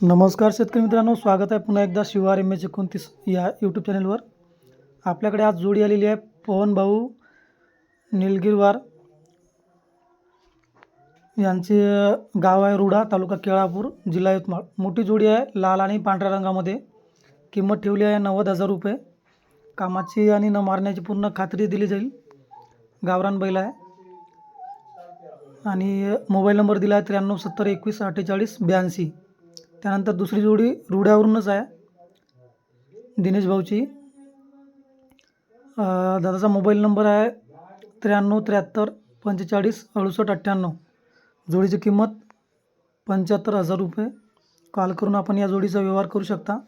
नमस्कार शेतकरी मित्रांनो, स्वागत आहे पुन्हा एकदा शिवार MS29 या यूट्यूब चॅनलवर। आपल्याकडे आज जोडी आलेली आहे पवन भाऊ निलगिरवार यांचे गाव आहे रुडा, तालुका केळापूर, जिल्हा यवतमाळ। मोठी जोडी आहे, लाल आणि पांढऱ्या रंगामध्ये। किंमत ठेवली आहे 90,000 रुपये। कामाची आणि न मारण्याची पूर्ण खात्री दिली जाईल। गावरान बैल आहे आणि मोबाईल नंबर दिला आहे 9370214882। त्यानंतर दुसरी जोडी रुड्यावरूनच आहे, दिनेश भाऊची। दादाचा मोबाईल नंबर आहे 9373456898। जोडीची किंमत 75,000 रुपये। कॉल करून आपण या जोडीचा व्यवहार करू शकता।